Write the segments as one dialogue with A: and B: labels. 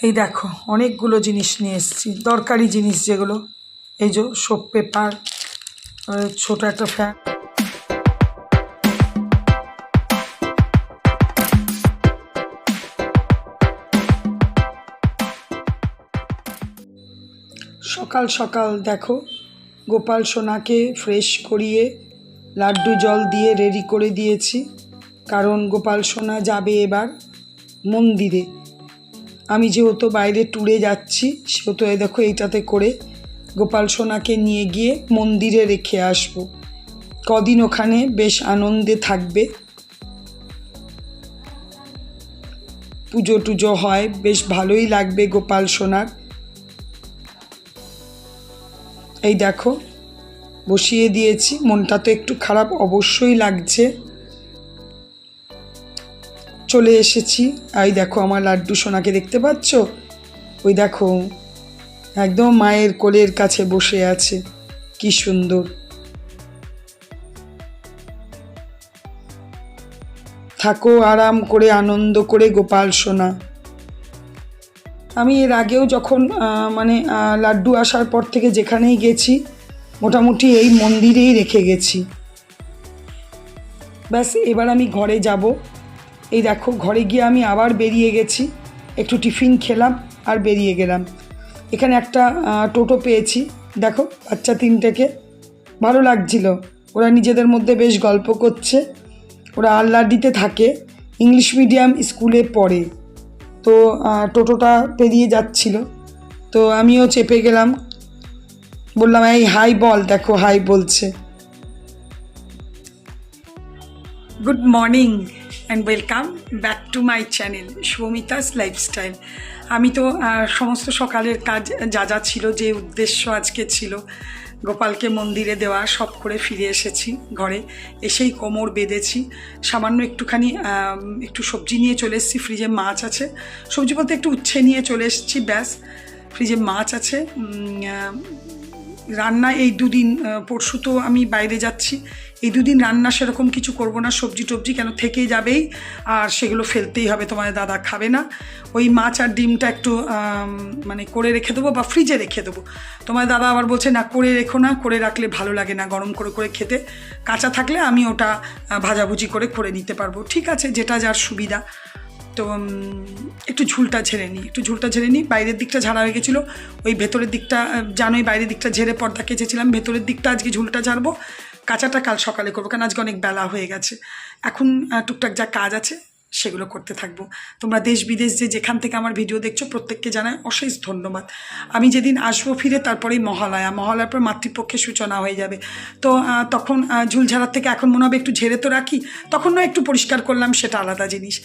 A: এই দেখো অনেকগুলো জিনিস নিয়ে এসেছি, দরকারি জিনিস যেগুলো। এই যে সোপ পেপার, ছোট একটা ফ্যান, সকাল সকাল দেখো গোপাল সোনাকে ফ্রেশ করিয়ে লাড্ডু জল দিয়ে রেডি করে দিয়েছি, কারণ গোপাল সোনা যাবে এবার মন্দিরে। আমি যেহেতু বাইরে ট্যুরে যাচ্ছি সেহেতু এই দেখো এইটাতে করে গোপাল সোনাকে নিয়ে গিয়ে মন্দিরে রেখে আসব। কদিন ওখানে বেশ আনন্দে থাকবে, পুজো টুজো হয়, বেশ ভালোই লাগবে গোপাল সোনার। এই দেখো বসিয়ে দিয়েছি, মনটা তো একটু খারাপ অবশ্যই লাগছে। চলে এসেছি, এই দেখো আমার লাড্ডু সোনাকে দেখতে পাচ্ছ, ওই দেখো একদম মায়ের কোলের কাছে বসে আছে, কি সুন্দর। থাকো আরাম করে, আনন্দ করে গোপাল সোনা। আমি এর আগেও যখন লাড্ডু আসার পর থেকে যেখানেই গেছি মোটামুটি এই মন্দিরেই রেখে গেছি। ব্যাস এবার আমি ঘরে যাব। এই দেখো ঘরে গিয়ে আমি আবার বেরিয়ে গেছি, একটু টিফিন খেলাম আর বেরিয়ে গেলাম। এখানে একটা টোটো পেয়েছি, দেখো বাচ্চা তিনটেকে, ভালো লাগছিল। ওরা নিজেদের মধ্যে বেশ গল্প করছে, ওরা আল্লাডিতে থাকে, ইংলিশ মিডিয়াম স্কুলে পড়ে। তো টোটোটা পেরিয়ে যাচ্ছিল, তো আমিও চেপে গেলাম, বললাম এই হাই বল, দেখো হাই বলছে। Good morning and welcome back to my channel Shubhamita's lifestyle. আমি তো সমস্ত সকালের কাজ যা যা ছিল, যে উদ্দেশ্য আজকে ছিল গোপালকে মন্দিরে দেওয়া, সব করে ফিরে এসেছি ঘরে। এসেই কোমর বেঁধেছি, সামান্য একটুখানি একটু সবজি নিয়ে চলে এসেছি, ফ্রিজে মাছ আছে, সবজি বলতে একটু উচ্ছে নিয়ে চলে এসেছি, ব্যাস। ফ্রিজে মাছ আছে, রান্না এই দুদিন, পরশু তো আমি বাইরে যাচ্ছি, এই দুদিন রান্না সেরকম কিছু করব না, সবজি টবজি কেন থেকেই যাবেই, আর সেগুলো ফেলতেই হবে, তোমার দাদা খাবে না। ওই মাছ আর ডিমটা একটু করে রেখে দেবো বা ফ্রিজে রেখে দেবো। তোমার দাদা আবার বলছে না করে রেখো না, করে রাখলে ভালো লাগে না গরম করে করে খেতে, কাঁচা থাকলে আমি ওটা ভাজাভুজি করে নিতে পারবো। ঠিক আছে, যেটা যার সুবিধা। তো একটু ঝুলটা ঝেড়ে নিই, বাইরের দিকটা ঝাড়া হয়ে গেছিলো, ওই ভেতরের দিকটা জানোই, বাইরের দিকটা ঝেড়ে পর্দা কেচেছিলাম, ভেতরের দিকটা আজকে ঝুলটা ঝাড়বো, কাঁচাটা কাল সকালে করবো, কারণ আজকে অনেক বেলা হয়ে গেছে। এখন টুকটাক যা কাজ আছে সেগুলো করতে থাকবো। তোমরা দেশ বিদেশ যেখান থেকে আমার ভিডিও দেখছো প্রত্যেককে জানাই অশেষ ধন্যবাদ। আমি যেদিন আসবো ফিরে তারপরেই মহালয়ার পর মাতৃপক্ষের সূচনা হয়ে যাবে, তো তখন ঝুল ঝাড়ার থেকে এখন মনে হবে একটু ঝেড়ে তো রাখি, তখন না একটু পরিষ্কার করলাম, সেটা আলাদা জিনিস,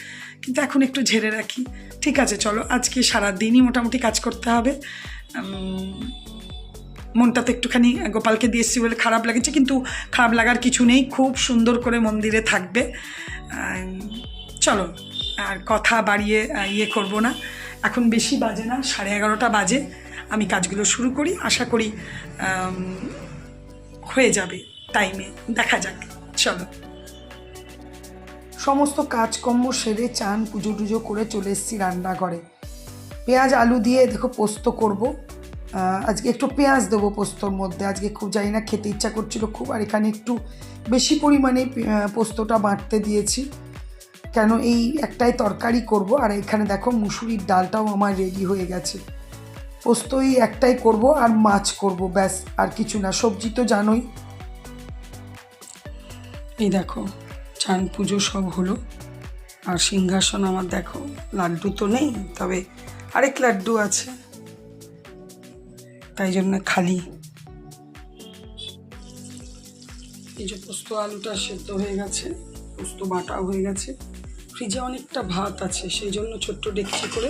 A: কিন্তু এখন একটু ঝেড়ে রাখি। ঠিক আছে, চলো আজকে সারাদিনই মোটামুটি কাজ করতে হবে। মনটা তো একটুখানি গোপালকে দিয়ে এসেছি বলে খারাপ লাগছে, কিন্তু খারাপ লাগার কিছু নেই, খুব সুন্দর করে মন্দিরে থাকবে। চলো আর কথা বাড়িয়ে করব না, এখন বেশি বাজে না, 11:30 বাজে। আমি কাজগুলো শুরু করি, আশা করি হয়ে যাবে টাইমে, দেখা যাক। চলো, সমস্ত কাজকর্ম সেরে চান পুজো টুজো করে চলে এসেছি রান্নাঘরে। পেঁয়াজ আলু দিয়ে দেখো পোস্ত করব, আজকে একটু পেঁয়াজ দেবো পোস্তর মধ্যে, আজকে খুব জানি না খেতে ইচ্ছা করছিল খুব, আর এখানে একটু বেশি পরিমাণে পোস্তটা বাটতে দিয়েছি, কেন এই একটাই তরকারি করব। আর এখানে দেখো মুসুরির ডালটাও আমার রেডি হয়ে গেছে, পোস্তই একটাই করব আর মাছ করব, ব্যাস আর কিছু না, সবজি তো জানোই। এই দেখো চান পুজো সব হলো, আর সিংহাসন আমার দেখো, লাড্ডু তো নেই, তবে আরেক লাড্ডু আছে, তাই জন্য খালি। এই যে পোস্ত আলুটা সেদ্ধ হয়ে গেছে, পোস্ত বাটাও হয়ে গেছে, ফ্রিজে অনেকটা ভাত আছে, সেই জন্য ছোট্ট ডেকচি করে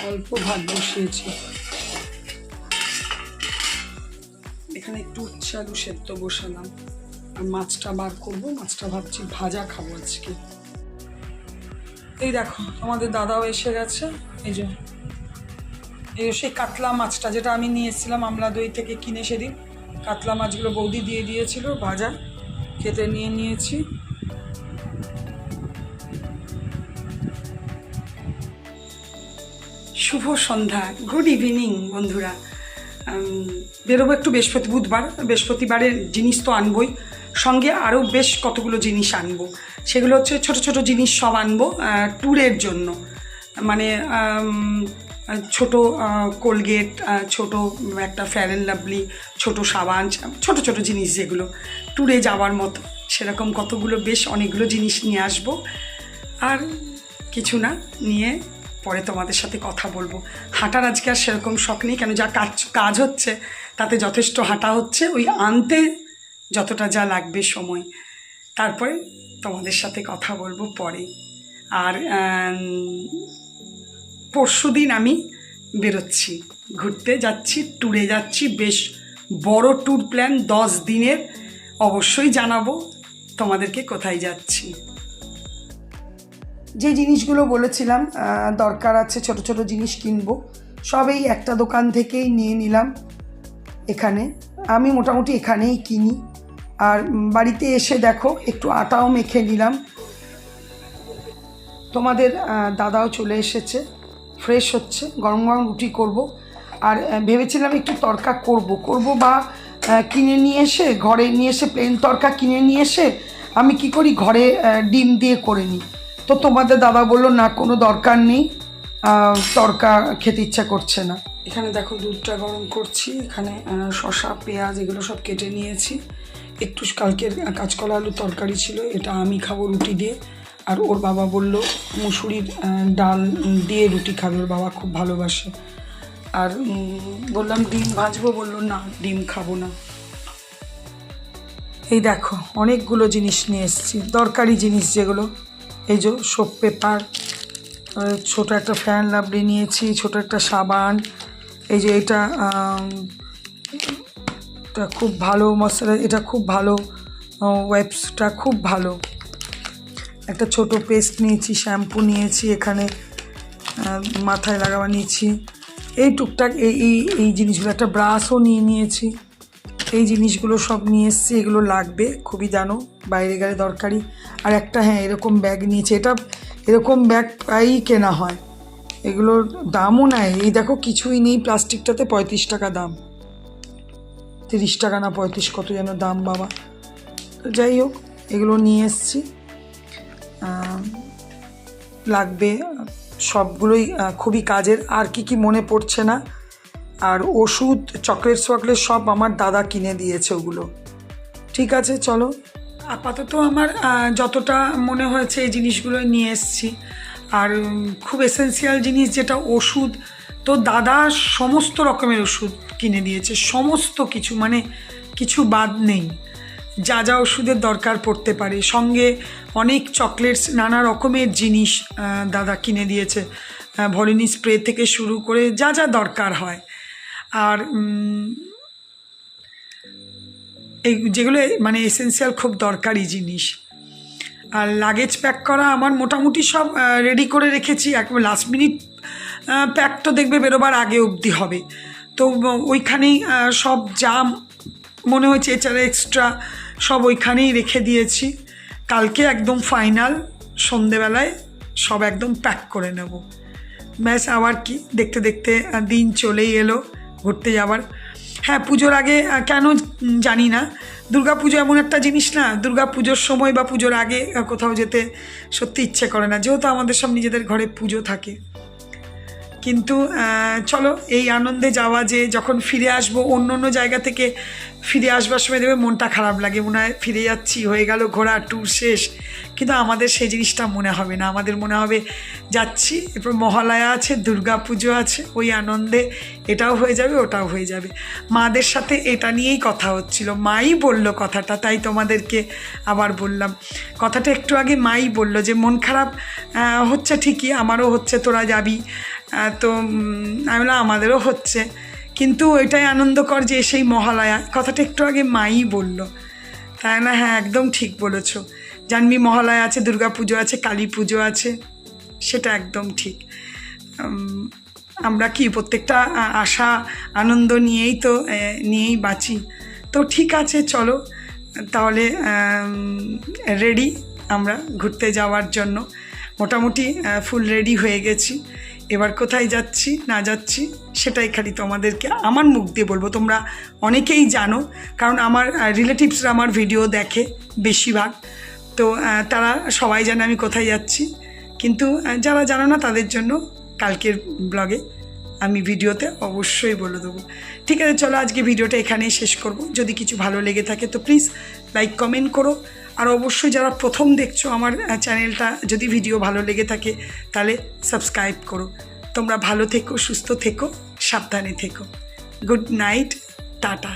A: অল্প ভাত বসিয়েছি। এখানে একটু উচ্ছে আলু সেদ্ধ বসালাম, আর মাছটা বার করবো, মাছটা ভাবছি ভাজা খাবো আজকে। এই দেখো আমাদের দাদাও এসে গেছে, এই যে সেই কাতলা মাছটা যেটা আমি নিয়ে এসেছিলাম আমলাদই থেকে কিনে, সেদিন কাতলা মাছগুলো বৌদি দিয়ে দিয়েছিল ভাজা, খেতে নিয়ে নিয়েছি। শুভ সন্ধ্যা, গুড ইভিনিং বন্ধুরা। বেরোবো একটু বৃহস্পতিবারের জিনিস তো আনবই, সঙ্গে আরও বেশ কতগুলো জিনিস আনবো। সেগুলো হচ্ছে ছোট ছোট জিনিস সব আনবো ট্যুরের জন্য। মানে ছোট কোলগেট, ছোট একটা ফেয়ার অ্যান্ড লাভলি, ছোট সাবান, ছোট ছোট জিনিস যেগুলো ট্যুরে যাওয়ার মতো, সেরকম কতগুলো বেশ অনেকগুলো জিনিস নিয়ে আসবো। আর কিছু না নিয়ে পরে তোমাদের সাথে কথা বলবো। হাঁটার আজকে আর সেরকম শখ নেই, কেন যা কাজ হচ্ছে তাতে যথেষ্ট হাঁটা হচ্ছে, ওই আনতে যতটা যা লাগবে সময়। তারপরে তোমাদের সাথে কথা বলবো পরে। আর পরশুদিন আমি বেরোচ্ছি, ঘুরতে যাচ্ছি, ট্যুরে যাচ্ছি, বেশ বড় ট্যুর প্ল্যান 10 দিনের। অবশ্যই জানাবো তোমাদেরকে কোথায় যাচ্ছি। যে জিনিসগুলো বলেছিলাম দরকার আছে, ছোট ছোট জিনিস কিনবো, সবেই একটা দোকান থেকেই নিয়ে নিলাম। এখানে আমি মোটামুটি এখানেই কিনি। আর বাড়িতে এসে দেখো একটু আটাও মেখে নিলাম। তোমাদের দাদাও চলে এসেছে, ফ্রেশ হচ্ছে, গরম গরম রুটি করব। আর ভেবেছিলাম একটু তড়কা করব বা কিনে নিয়ে এসে, ঘরে নিয়ে এসে প্লেন তড়কা কিনে নিয়ে এসে আমি কি করি, ঘরে ডিম দিয়ে করে নিই। তো তোমাদের দাদা বললো না, কোনো দরকার নেই, তড়কা খেতে ইচ্ছা করছে না। এখানে দেখো দুধটা গরম করছি, এখানে শসা পেঁয়াজ এগুলো সব কেটে নিয়েছি। একটু কালকের কাঁচকলা আলু তরকারি ছিল, এটা আমি খাবো রুটি দিয়ে। আর ওর বাবা বলল মুসুরির ডাল দিয়ে রুটি খাবে, ওর বাবা খুব ভালোবাসে। আর বললাম ডিম ভাজবো, বললো না ডিম খাবো না। এই দেখো অনেকগুলো জিনিস নিয়ে এসেছি, দরকারি জিনিস যেগুলো। এই যে সোপ পেপার, ছোটো একটা ফ্যান লাভলি নিয়েছি, ছোটো একটা সাবান। এই যে এটা খুব ভালো মশলা, এটা খুব ভালো, ওয়েবসটা খুব ভালো। একটা ছোট পেস্ট নিয়েছি, শ্যাম্পু নিয়েছি, এখানে মাথায় লাগাবার নিয়েছি। এই টুকটাক এই জিনিসগুলো, একটা ব্রাশও নিয়েছি। এই জিনিসগুলো সব নিয়ে এসেছি, এগুলো লাগবে খুবই, জানো বাইরে গেলে দরকারি। আর একটা এরকম ব্যাগ নিয়েছি, এটা এরকম ব্যাগ প্রায়ই কেনা হয়, এগুলোর দামও নেয়। এই দেখো কিছুই নেই, প্লাস্টিকটাতে 35 টাকা দাম, 30 টাকা না 35 কত যেন দাম বাবা। তো যাই হোক এগুলো নিয়ে এসেছি, লাগবে সবগুলোই, খুবই কাজের। আর কি মনে পড়ছে না। আর ওষুধ, চকলেট সব আমার দাদা কিনে দিয়েছে ওগুলো। ঠিক আছে চলো, আপাতত আমার যতটা মনে হয়েছে এই জিনিসগুলো নিয়ে এসেছি। আর খুব এসেন্সিয়াল জিনিস যেটা ওষুধ, তো দাদা সমস্ত রকমের ওষুধ কিনে দিয়েছে, সমস্ত কিছু, মানে কিছু বাদ নেই, যা যা ওষুধের দরকার পড়তে পারে। সঙ্গে অনেক চকলেটস, নানা রকমের জিনিস দাদা কিনে দিয়েছে, ভলিনি স্প্রে থেকে শুরু করে যা যা দরকার হয়। আর এই যেগুলো মানে এসেন্সিয়াল, খুব দরকারি জিনিস। আর লাগেজ প্যাক করা আমার মোটামুটি সব রেডি করে রেখেছি, একবার লাস্ট মিনিট প্যাক তো দেখবে বেরোবার আগে অবধি হবে। তো ওইখানেই সব যা মনে হয়েছে এছাড়া এক্সট্রা সব ওইখানেই রেখে দিয়েছি। কালকে একদম ফাইনাল সন্ধেবেলায় সব একদম প্যাক করে নেব, ব্যাস। আবার কি, দেখতে দেখতে দিন চলেই এলো ঘুরতে যাবার। হ্যাঁ, পুজোর আগে কেন জানি না, দুর্গাপুজো এমন একটা জিনিস না, দুর্গাপুজোর সময় বা পুজোর আগে কোথাও যেতে সত্যি ইচ্ছে করে না, যেহেতু আমাদের সব নিজেদের ঘরে পুজো থাকে। কিন্তু চলো এই আনন্দে যাওয়া, যে যখন ফিরে আসবো অন্য জায়গা থেকে ফিরে আসবার সময় দেবে মনটা খারাপ লাগে, মনে হয় ফিরে যাচ্ছি, হয়ে গেল ঘোরা, ট্যুর শেষ। কিন্তু আমাদের সেই জিনিসটা মনে হবে না, আমাদের মনে হবে যাচ্ছি, এরপর মহালয়া আছে, দুর্গা পুজো আছে, ওই আনন্দে এটাও হয়ে যাবে ওটাও হয়ে যাবে। মাদের সাথে এটা নিয়েই কথা হচ্ছিল, মাই বলল কথাটা, তাই তোমাদেরকে আবার বললাম কথাটা। একটু আগে মাই বলল যে মন খারাপ হচ্ছে ঠিকই, আমারও হচ্ছে, তোরা যাবি। তো আমি বললাম আমাদেরও হচ্ছে, কিন্তু এটাই আনন্দকর যে সেই মহালয়া, কথাটা একটু আগে মাই বলল। তাই না? হ্যাঁ একদম ঠিক বলেছ, জানবি মহালয়া আছে, দুর্গা পুজো আছে, কালী পুজো আছে, সেটা একদম ঠিক। আমরা কি প্রত্যেকটা আশা আনন্দ নিয়েই বাঁচি। তো ঠিক আছে চলো তাহলে, রেডি আমরা ঘুরতে যাওয়ার জন্য, মোটামুটি ফুল রেডি হয়ে গেছি। এবার কোথায় যাচ্ছি না যাচ্ছি সেটাই খালি তোমাদেরকে আমার মুখ দিয়ে বলবো। তোমরা অনেকেই জানো, কারণ আমার রিলেটিভসরা আমার ভিডিও দেখে বেশিরভাগ, তো তারা সবাই জানে আমি কোথায় যাচ্ছি। কিন্তু যারা জানো না তাদের জন্য কালকের ব্লগে আমি ভিডিওতে অবশ্যই বলে দেবো। ঠিক আছে, চলো আজকে ভিডিওটা এখানেই শেষ করব। যদি কিছু ভালো লেগে থাকে তো প্লিজ লাইক কমেন্ট করো, আর অবশ্যই যারা প্রথম দেখছো আমার চ্যানেলটা, যদি ভিডিও ভালো লেগে থাকে তাহলে সাবস্ক্রাইব করো। তোমরা ভালো থেকো, সুস্থ থেকো, সাবধানে থেকো। Good night, tata.